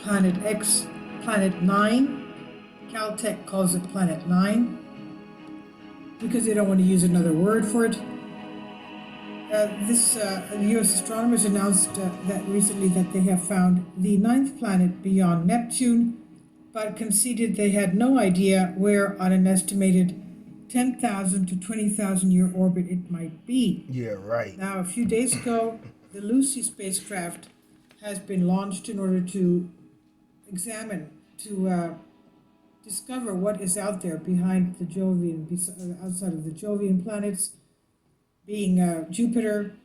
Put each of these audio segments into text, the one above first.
Planet X, Planet 9. Caltech calls it Planet 9 because they don't want to use another word for it. The U.S. astronomers announced that recently that they have found the ninth planet beyond Neptune, but conceded they had no idea where on an estimated 10,000 to 20,000 year orbit it might be. Yeah, right. Now, a few days ago, the Lucy spacecraft has been launched in order to examine, to discover what is out there behind the Jovian, outside of the Jovian planets, being Jupiter,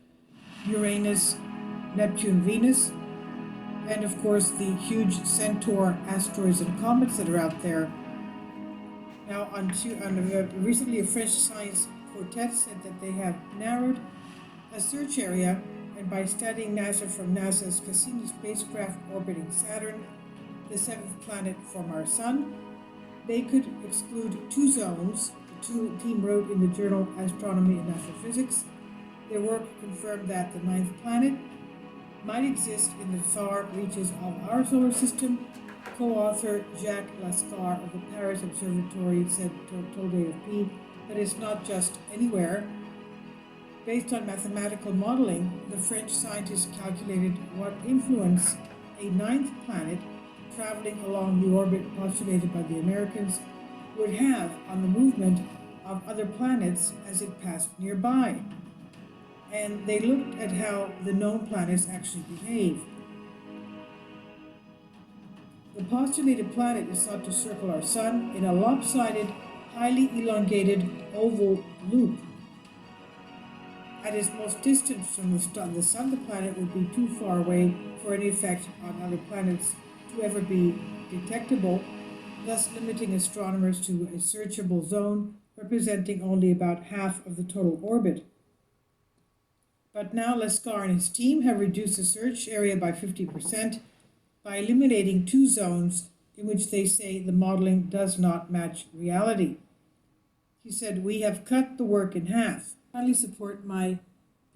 Uranus, Neptune, Venus, and of course the huge Centaur asteroids and comets that are out there. Now, recently, a French science quartet said that they have narrowed a search area, and by studying NASA from NASA's Cassini spacecraft orbiting Saturn, the seventh planet from our Sun, they could exclude two zones. The team wrote in the journal Astronomy and Astrophysics. Their work confirmed that the ninth planet might exist in the far reaches of our solar system. Co-author Jacques Lascar of the Paris Observatory told AFP that it's not just anywhere. Based on mathematical modeling, the French scientists calculated what influence a ninth planet traveling along the orbit postulated by the Americans would have on the movement of other planets as it passed nearby. And they looked at how the known planets actually behave. The postulated planet is thought to circle our Sun in a lopsided, highly elongated oval loop. At its most distant from the Sun, the planet would be too far away for any effect on other planets to ever be detectable, thus limiting astronomers to a searchable zone representing only about half of the total orbit. But now Lascar and his team have reduced the search area by 50% by eliminating two zones in which they say the modeling does not match reality. He said, "We have cut the work in half." Kindly support my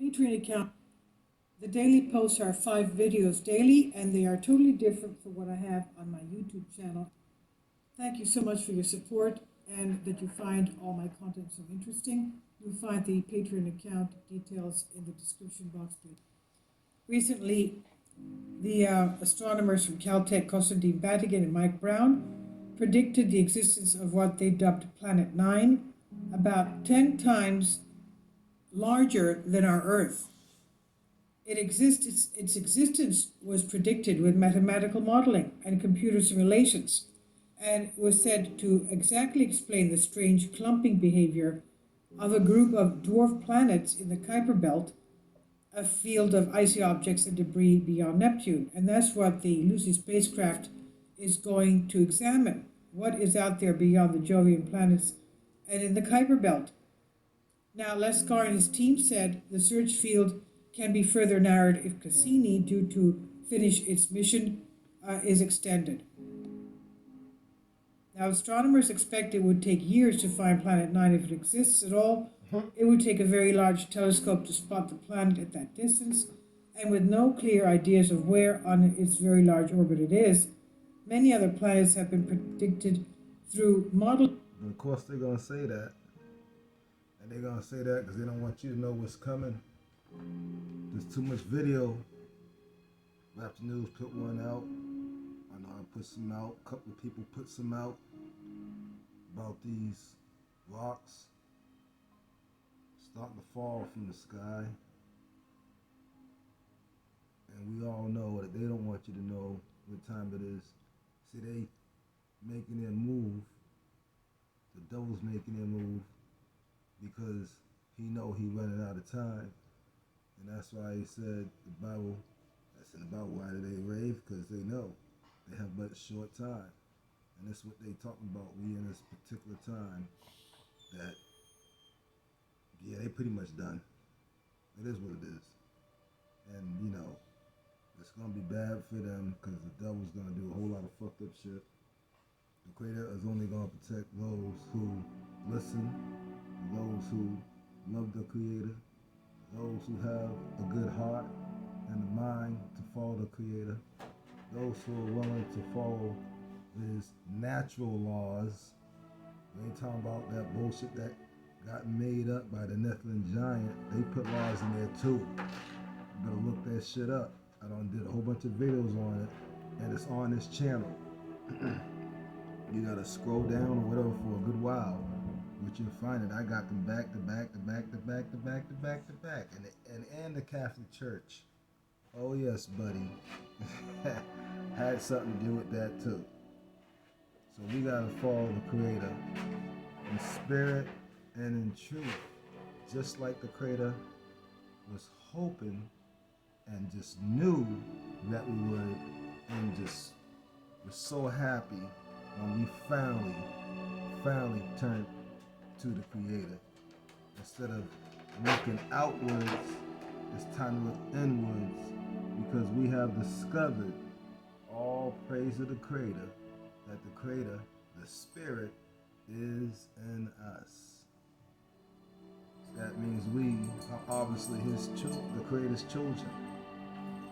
Patreon account. The daily posts are 5 videos daily, and they are totally different from what I have on my YouTube channel. Thank you so much for your support and that you find all my content so interesting. You'll find the Patreon account details in the description box. Recently, the astronomers from Caltech, Konstantin Batygin and Mike Brown, predicted the existence of what they dubbed Planet 9, about 10 times larger than our Earth. Its existence was predicted with mathematical modeling and computer simulations, and was said to exactly explain the strange clumping behavior of a group of dwarf planets in the Kuiper Belt, a field of icy objects and debris beyond Neptune. And that's what the Lucy spacecraft is going to examine. What is out there beyond the Jovian planets and in the Kuiper Belt? Now, Lascar and his team said the search field can be further narrowed if Cassini, due to finish its mission, is extended. Now, astronomers expect it would take years to find Planet 9 if it exists at all. It would take a very large telescope to spot the planet at that distance, and with no clear ideas of where on its very large orbit it is. Many other planets have been predicted through model. And of course, they're going to say that. And they're going to say that because they don't want you to know what's coming. There's too much video. Raptor News put one out. I know I put some out. A couple of people put some out about these rocks starting to fall from the sky. And we all know that they don't want you to know what time it is. See, they making their move. The devil's making their move because he know he running out of time. And that's why he said the Bible, that's about why do they rave? Because they know they have but a short time. And that's what they talking about. We in this particular time that, yeah, they pretty much done. It is what it is. And, you know, it's going to be bad for them because the devil's going to do a whole lot of fucked up shit. The Creator is only going to protect those who listen, those who love the Creator, those who have a good heart and a mind to follow the Creator. those who are willing to follow his natural laws. We ain't talking about that bullshit that got made up by the Nephilim giant. They put laws in there too. You better look that shit up. I done did a whole bunch of videos on it, and it's on this channel. You gotta scroll down or whatever for a good while, but you'll find it. I got them back to back to back to back to back to back to back, and the Catholic Church. Oh yes, buddy, had something to do with that too. So we gotta follow the Creator in spirit and in truth, just like the Creator was hoping and just knew that we would, and just was so happy when we finally turned to the Creator. Instead of looking outwards, it's time to look inwards, because we have discovered, all praise to the Creator, that the Creator, the Spirit, is in us. That means we are obviously His children, the Creator's children.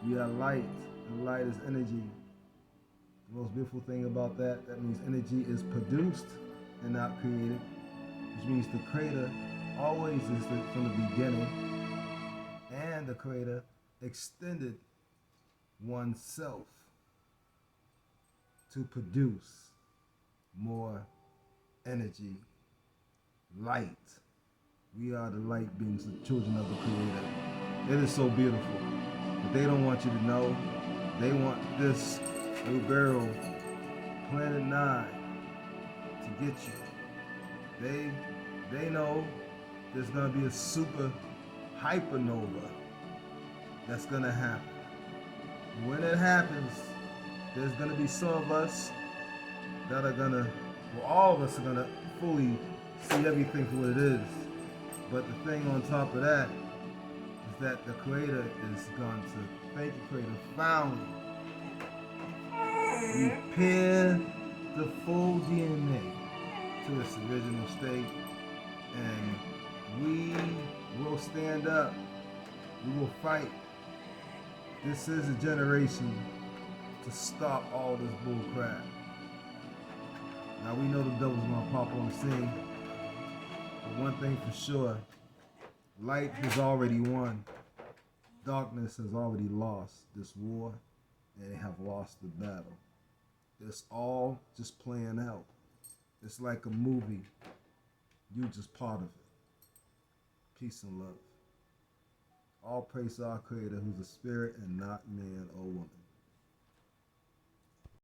We are light, and light is energy. The most beautiful thing about that means energy is produced and not created, which means the Creator always existed from the beginning, and the Creator extended oneself to produce more energy, light. We are the light beings, the children of the Creator. It is so beautiful, but they don't want you to know. They want this new barrel, Planet 9, to get you. They know there's gonna be a super hypernova that's gonna happen. When it happens, there's gonna be some of us that are gonna, well, all of us are gonna fully see everything for what it is. But the thing on top of that is that the Creator is going to, thank you Creator, finally repair the full DNA to its original state, and we will stand up. We will fight. This is a generation to stop all this bull crap. Now we know the devil's gonna pop on the scene, but one thing for sure, light has already won. Darkness has already lost this war, and they have lost the battle. It's all just playing out. It's like a movie. You just part of it. Peace and love. All praise to our Creator, who's a spirit and not man or woman.